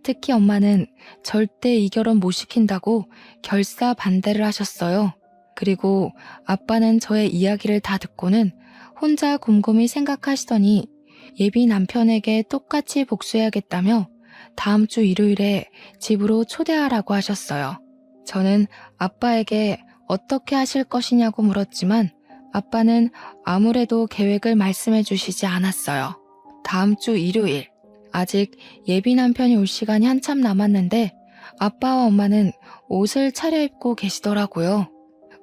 특히 엄마는 절대 이 결혼 못 시킨다고 결사 반대를 하셨어요. 그리고 아빠는 저의 이야기를 다 듣고는 혼자 곰곰이 생각하시더니 예비 남편에게 똑같이 복수해야겠다며 다음 주 일요일에 집으로 초대하라고 하셨어요. 저는 아빠에게 어떻게 하실 것이냐고 물었지만 아빠는 아무래도 계획을 말씀해 주시지 않았어요. 다음 주 일요일, 아직 예비 남편이 올 시간이 한참 남았는데 아빠와 엄마는 옷을 차려입고 계시더라고요.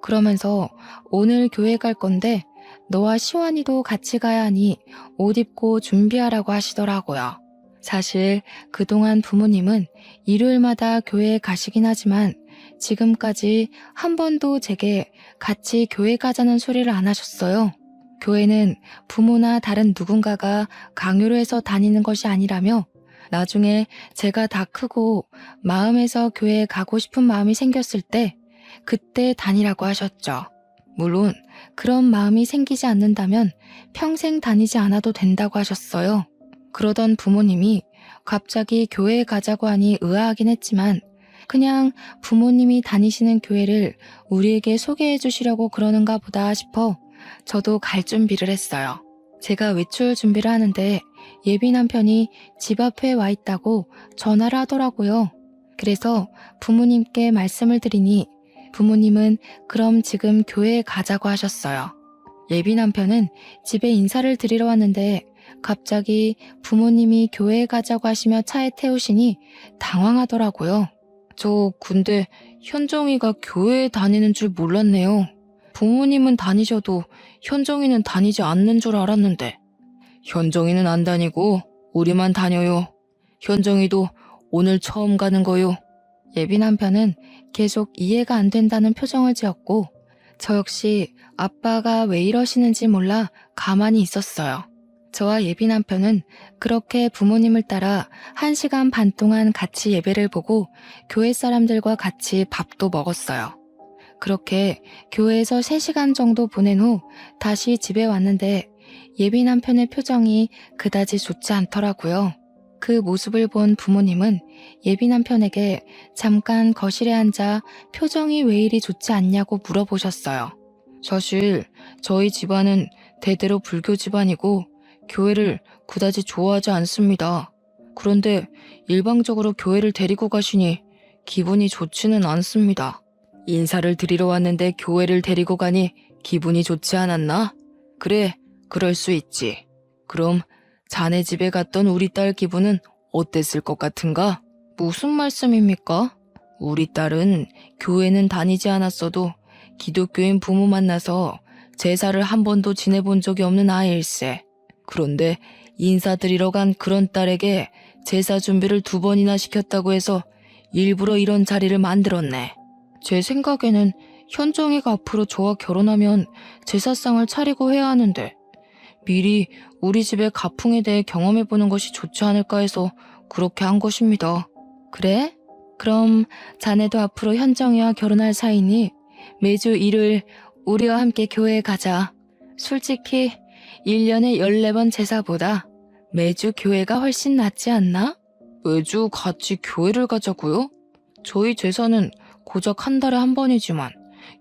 그러면서 오늘 교회 갈 건데 너와 시완이도 같이 가야 하니 옷 입고 준비하라고 하시더라고요. 사실 그동안 부모님은 일요일마다 교회에 가시긴 하지만 지금까지 한 번도 제게 같이 교회 가자는 소리를 안 하셨어요. 교회는 부모나 다른 누군가가 강요를 해서 다니는 것이 아니라며 나중에 제가 다 크고 마음에서 교회에 가고 싶은 마음이 생겼을 때 그때 다니라고 하셨죠. 물론 그런 마음이 생기지 않는다면 평생 다니지 않아도 된다고 하셨어요. 그러던 부모님이 갑자기 교회에 가자고 하니 의아하긴 했지만 그냥 부모님이 다니시는 교회를 우리에게 소개해 주시려고 그러는가 보다 싶어 저도 갈 준비를 했어요. 제가 외출 준비를 하는데 예비 남편이 집 앞에 와 있다고 전화를 하더라고요. 그래서 부모님께 말씀을 드리니 부모님은 그럼 지금 교회에 가자고 하셨어요. 예비 남편은 집에 인사를 드리러 왔는데 갑자기 부모님이 교회에 가자고 하시며 차에 태우시니 당황하더라고요. 저 근데 현정이가 교회에 다니는 줄 몰랐네요. 부모님은 다니셔도 현정이는 다니지 않는 줄 알았는데. 현정이는 안 다니고 우리만 다녀요. 현정이도 오늘 처음 가는 거요. 예비 남편은 계속 이해가 안 된다는 표정을 지었고 저 역시 아빠가 왜 이러시는지 몰라 가만히 있었어요. 저와 예비 남편은 그렇게 부모님을 따라 1시간 반 동안 같이 예배를 보고 교회 사람들과 같이 밥도 먹었어요. 그렇게 교회에서 3시간 정도 보낸 후 다시 집에 왔는데 예비 남편의 표정이 그다지 좋지 않더라고요. 그 모습을 본 부모님은 예비 남편에게 잠깐 거실에 앉아 표정이 왜 이리 좋지 않냐고 물어보셨어요. 사실 저희 집안은 대대로 불교 집안이고 교회를 그다지 좋아하지 않습니다. 그런데 일방적으로 교회를 데리고 가시니 기분이 좋지는 않습니다. 인사를 드리러 왔는데 교회를 데리고 가니 기분이 좋지 않았나? 그래, 그럴 수 있지. 그럼 자네 집에 갔던 우리 딸 기분은 어땠을 것 같은가? 무슨 말씀입니까? 우리 딸은 교회는 다니지 않았어도 기독교인 부모 만나서 제사를 한 번도 지내본 적이 없는 아이일세. 그런데 인사드리러 간 그런 딸에게 제사 준비를 2번이나 시켰다고 해서 일부러 이런 자리를 만들었네. 제 생각에는 현정이가 앞으로 저와 결혼하면 제사상을 차리고 해야 하는데 미리 우리 집의 가풍에 대해 경험해보는 것이 좋지 않을까 해서 그렇게 한 것입니다. 그래? 그럼 자네도 앞으로 현정이와 결혼할 사이니 매주 일요일 우리와 함께 교회에 가자. 솔직히 1년에 14번 제사보다 매주 교회가 훨씬 낫지 않나? 매주 같이 교회를 가자고요? 저희 제사는 고작 한 달에 한 번이지만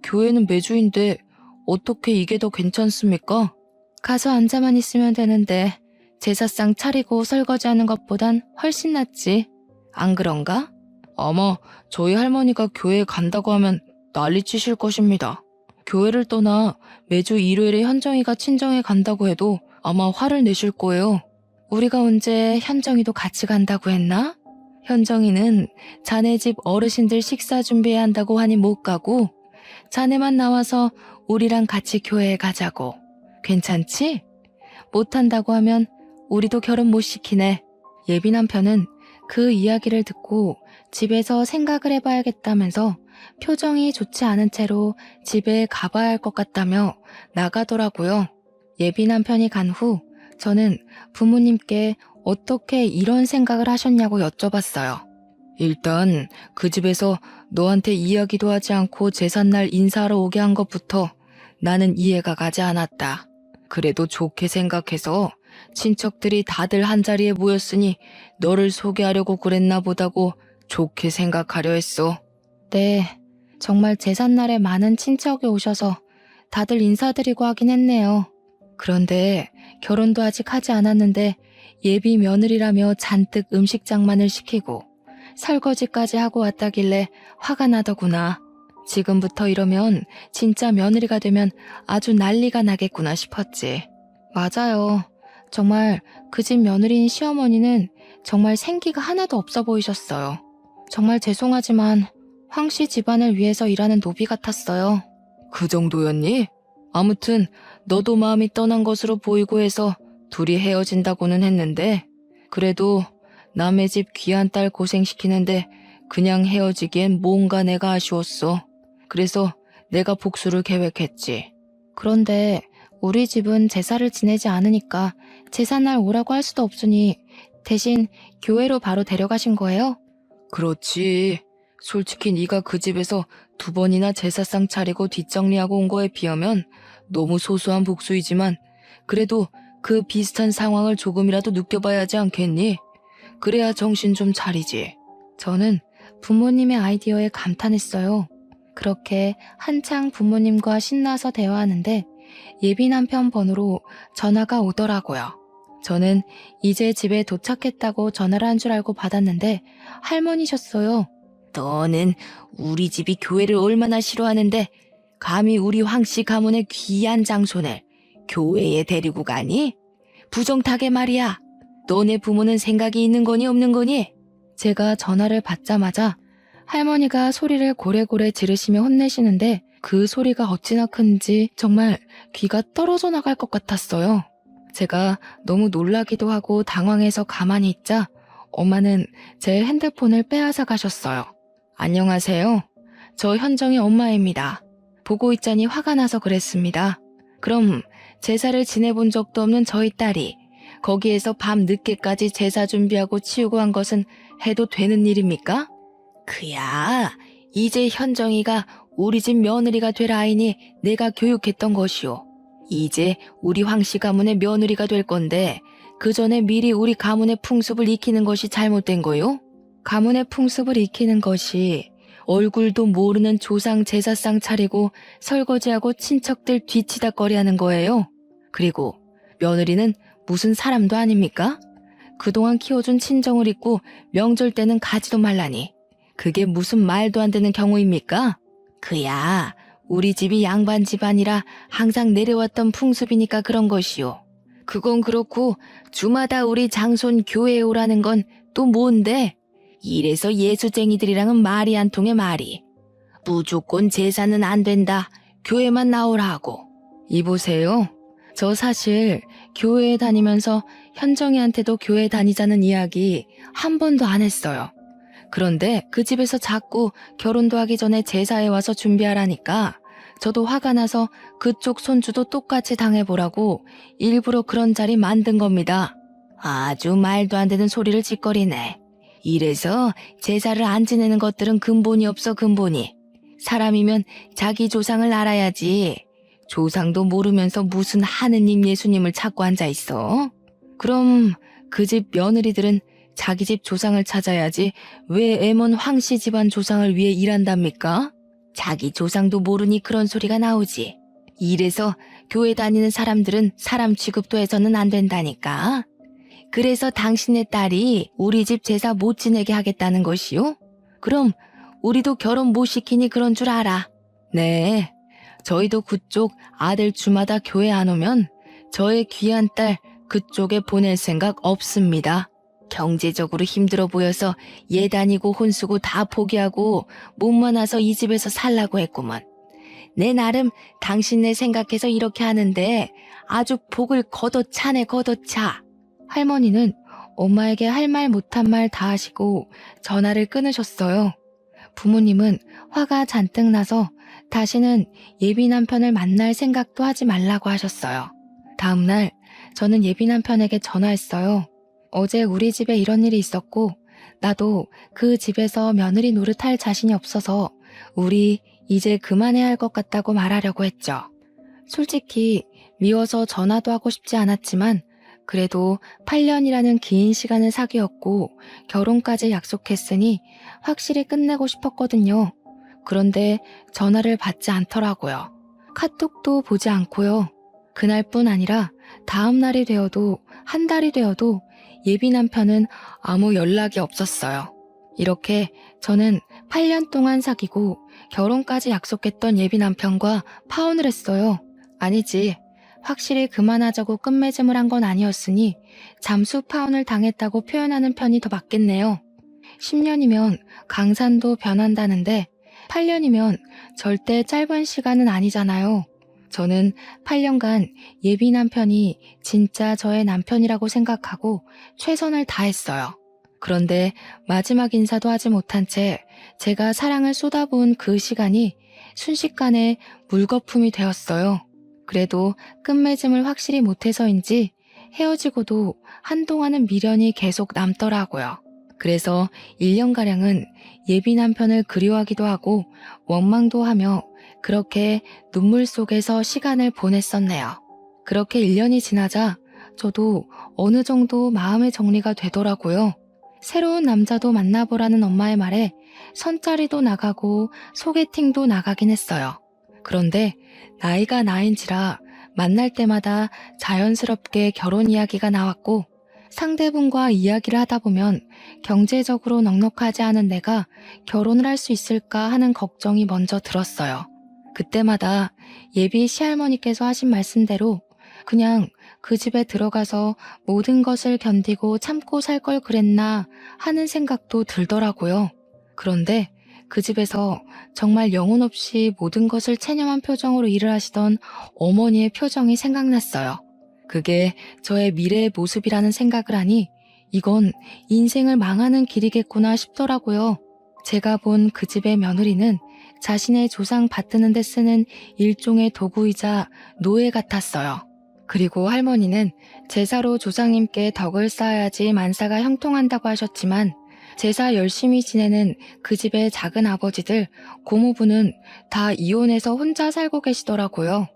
교회는 매주인데 어떻게 이게 더 괜찮습니까? 가서 앉아만 있으면 되는데 제사상 차리고 설거지하는 것보단 훨씬 낫지. 안 그런가? 아마 저희 할머니가 교회에 간다고 하면 난리치실 것입니다. 교회를 떠나 매주 일요일에 현정이가 친정에 간다고 해도 아마 화를 내실 거예요. 우리가 언제 현정이도 같이 간다고 했나? 현정이는 자네 집 어르신들 식사 준비해야 한다고 하니 못 가고 자네만 나와서 우리랑 같이 교회에 가자고. 괜찮지? 못한다고 하면 우리도 결혼 못 시키네. 예비 남편은 그 이야기를 듣고 집에서 생각을 해봐야겠다면서 표정이 좋지 않은 채로 집에 가봐야 할 것 같다며 나가더라고요. 예비 남편이 간 후 저는 부모님께 어떻게 이런 생각을 하셨냐고 여쭤봤어요. 일단 그 집에서 너한테 이야기도 하지 않고 제삿날 인사하러 오게 한 것부터 나는 이해가 가지 않았다. 그래도 좋게 생각해서 친척들이 다들 한자리에 모였으니 너를 소개하려고 그랬나 보다고 좋게 생각하려 했어. 네, 정말 제삿날에 많은 친척이 오셔서 다들 인사드리고 하긴 했네요. 그런데 결혼도 아직 하지 않았는데 예비 며느리라며 잔뜩 음식 장만을 시키고 설거지까지 하고 왔다길래 화가 나더구나. 지금부터 이러면 진짜 며느리가 되면 아주 난리가 나겠구나 싶었지. 맞아요. 정말 그 집 며느리인 시어머니는 정말 생기가 하나도 없어 보이셨어요. 정말 죄송하지만 황씨 집안을 위해서 일하는 노비 같았어요. 그 정도였니? 아무튼 너도 마음이 떠난 것으로 보이고 해서 둘이 헤어진다고는 했는데 그래도 남의 집 귀한 딸 고생시키는데 그냥 헤어지기엔 뭔가 내가 아쉬웠어. 그래서 내가 복수를 계획했지. 그런데 우리 집은 제사를 지내지 않으니까 제사날 오라고 할 수도 없으니 대신 교회로 바로 데려가신 거예요? 그렇지. 솔직히 네가 그 집에서 2번이나 제사상 차리고 뒷정리하고 온 거에 비하면 너무 소소한 복수이지만 그래도 그 비슷한 상황을 조금이라도 느껴봐야 하지 않겠니? 그래야 정신 좀 차리지. 저는 부모님의 아이디어에 감탄했어요. 그렇게 한창 부모님과 신나서 대화하는데 예비 남편 번호로 전화가 오더라고요. 저는 이제 집에 도착했다고 전화를 한 줄 알고 받았는데 할머니셨어요. 너는 우리 집이 교회를 얼마나 싫어하는데 감히 우리 황씨 가문의 귀한 장손을 교회에 데리고 가니? 부정타게 말이야. 너네 부모는 생각이 있는 거니 없는 거니? 제가 전화를 받자마자 할머니가 소리를 고래고래 지르시며 혼내시는데 그 소리가 어찌나 큰지 정말 귀가 떨어져 나갈 것 같았어요. 제가 너무 놀라기도 하고 당황해서 가만히 있자 엄마는 제 핸드폰을 빼앗아 가셨어요. 안녕하세요. 저 현정이 엄마입니다. 보고 있자니 화가 나서 그랬습니다. 그럼 제사를 지내본 적도 없는 저희 딸이 거기에서 밤 늦게까지 제사 준비하고 치우고 한 것은 해도 되는 일입니까? 그야, 이제 현정이가 우리 집 며느리가 될 아이니 내가 교육했던 것이오. 이제 우리 황씨 가문의 며느리가 될 건데 그 전에 미리 우리 가문의 풍습을 익히는 것이 잘못된 거요? 가문의 풍습을 익히는 것이 얼굴도 모르는 조상 제사상 차리고 설거지하고 친척들 뒤치다거리하는 거예요. 그리고 며느리는 무슨 사람도 아닙니까? 그동안 키워준 친정을 잊고 명절 때는 가지도 말라니. 그게 무슨 말도 안 되는 경우입니까? 그야 우리 집이 양반 집안이라 항상 내려왔던 풍습이니까 그런 것이오. 그건 그렇고 주마다 우리 장손 교회에 오라는 건 또 뭔데? 이래서 예수쟁이들이랑은 말이 안 통해 말이. 무조건 제사는 안 된다. 교회만 나오라고. 이보세요. 저 사실 교회에 다니면서 현정이한테도 교회 다니자는 이야기 한 번도 안 했어요. 그런데 그 집에서 자꾸 결혼도 하기 전에 제사에 와서 준비하라니까 저도 화가 나서 그쪽 손주도 똑같이 당해보라고 일부러 그런 자리 만든 겁니다. 아주 말도 안 되는 소리를 짓거리네. 이래서 제사를 안 지내는 것들은 근본이 없어 근본이. 사람이면 자기 조상을 알아야지. 조상도 모르면서 무슨 하느님 예수님을 찾고 앉아있어? 그럼 그 집 며느리들은 자기 집 조상을 찾아야지 왜 애먼 황씨 집안 조상을 위해 일한답니까? 자기 조상도 모르니 그런 소리가 나오지. 이래서 교회 다니는 사람들은 사람 취급도 해서는 안 된다니까. 그래서 당신네 딸이 우리 집 제사 못 지내게 하겠다는 것이요? 그럼 우리도 결혼 못 시키니 그런 줄 알아. 네, 저희도 그쪽 아들 주마다 교회 안 오면 저의 귀한 딸 그쪽에 보낼 생각 없습니다. 경제적으로 힘들어 보여서 얘 다니고 혼수고 다 포기하고 몸만 와서 이 집에서 살라고 했구먼. 내 나름 당신네 생각해서 이렇게 하는데 아주 복을 걷어차네 걷어차. 할머니는 엄마에게 할 말 못한 말 다 하시고 전화를 끊으셨어요. 부모님은 화가 잔뜩 나서 다시는 예비 남편을 만날 생각도 하지 말라고 하셨어요. 다음날 저는 예비 남편에게 전화했어요. 어제 우리 집에 이런 일이 있었고 나도 그 집에서 며느리 노릇할 자신이 없어서 우리 이제 그만해야 할 것 같다고 말하려고 했죠. 솔직히 미워서 전화도 하고 싶지 않았지만 그래도 8년이라는 긴 시간을 사귀었고 결혼까지 약속했으니 확실히 끝내고 싶었거든요. 그런데 전화를 받지 않더라고요. 카톡도 보지 않고요. 그날뿐 아니라 다음 날이 되어도 한 달이 되어도 예비 남편은 아무 연락이 없었어요. 이렇게 저는 8년 동안 사귀고 결혼까지 약속했던 예비 남편과 파혼을 했어요. 아니지. 확실히 그만하자고 끝맺음을 한 건 아니었으니 잠수 파혼을 당했다고 표현하는 편이 더 맞겠네요. 10년이면 강산도 변한다는데 8년이면 절대 짧은 시간은 아니잖아요. 저는 8년간 예비 남편이 진짜 저의 남편이라고 생각하고 최선을 다했어요. 그런데 마지막 인사도 하지 못한 채 제가 사랑을 쏟아부은 그 시간이 순식간에 물거품이 되었어요. 그래도 끝맺음을 확실히 못해서인지 헤어지고도 한동안은 미련이 계속 남더라고요. 그래서 1년가량은 예비 남편을 그리워하기도 하고 원망도 하며 그렇게 눈물 속에서 시간을 보냈었네요. 그렇게 1년이 지나자 저도 어느 정도 마음의 정리가 되더라고요. 새로운 남자도 만나보라는 엄마의 말에 선짜리도 나가고 소개팅도 나가긴 했어요. 그런데 나이가 나인지라 만날 때마다 자연스럽게 결혼 이야기가 나왔고 상대분과 이야기를 하다 보면 경제적으로 넉넉하지 않은 내가 결혼을 할 수 있을까 하는 걱정이 먼저 들었어요. 그때마다 예비 시할머니께서 하신 말씀대로 그냥 그 집에 들어가서 모든 것을 견디고 참고 살 걸 그랬나 하는 생각도 들더라고요. 그런데 그 집에서 정말 영혼 없이 모든 것을 체념한 표정으로 일을 하시던 어머니의 표정이 생각났어요. 그게 저의 미래의 모습이라는 생각을 하니 이건 인생을 망하는 길이겠구나 싶더라고요. 제가 본 그 집의 며느리는 자신의 조상 받드는 데 쓰는 일종의 도구이자 노예 같았어요. 그리고 할머니는 제사로 조상님께 덕을 쌓아야지 만사가 형통한다고 하셨지만 제사 열심히 지내는 그 집의 작은 아버지들, 고모부는 다 이혼해서 혼자 살고 계시더라고요.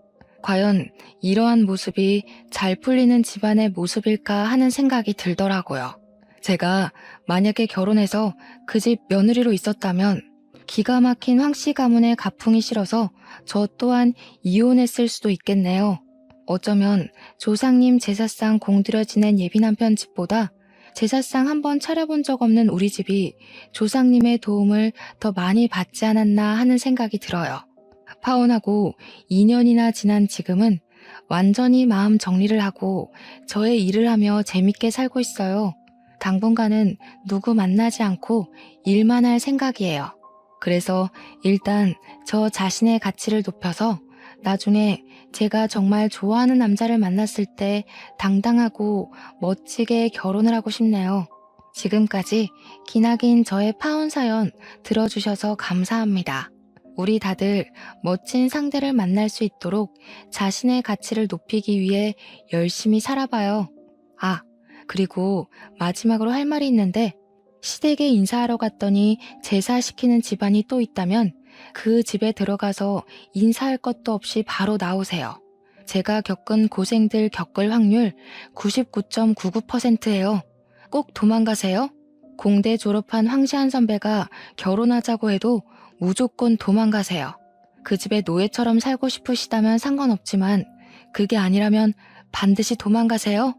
과연 이러한 모습이 잘 풀리는 집안의 모습일까 하는 생각이 들더라고요. 제가 만약에 결혼해서 그 집 며느리로 있었다면 기가 막힌 황씨 가문의 가풍이 싫어서 저 또한 이혼했을 수도 있겠네요. 어쩌면 조상님 제사상 공들여 지낸 예비 남편 집보다 제사상 한번 차려본 적 없는 우리 집이 조상님의 도움을 더 많이 받지 않았나 하는 생각이 들어요. 파혼하고 2년이나 지난 지금은 완전히 마음 정리를 하고 저의 일을 하며 재밌게 살고 있어요. 당분간은 누구 만나지 않고 일만 할 생각이에요. 그래서 일단 저 자신의 가치를 높여서 나중에 제가 정말 좋아하는 남자를 만났을 때 당당하고 멋지게 결혼을 하고 싶네요. 지금까지 기나긴 저의 파혼 사연 들어주셔서 감사합니다. 우리 다들 멋진 상대를 만날 수 있도록 자신의 가치를 높이기 위해 열심히 살아봐요. 아, 그리고 마지막으로 할 말이 있는데 시댁에 인사하러 갔더니 제사시키는 집안이 또 있다면 그 집에 들어가서 인사할 것도 없이 바로 나오세요. 제가 겪은 고생들 겪을 확률 99.99%예요. 꼭 도망가세요. 공대 졸업한 황시한 선배가 결혼하자고 해도 무조건 도망가세요. 그 집에 노예처럼 살고 싶으시다면 상관없지만 그게 아니라면 반드시 도망가세요.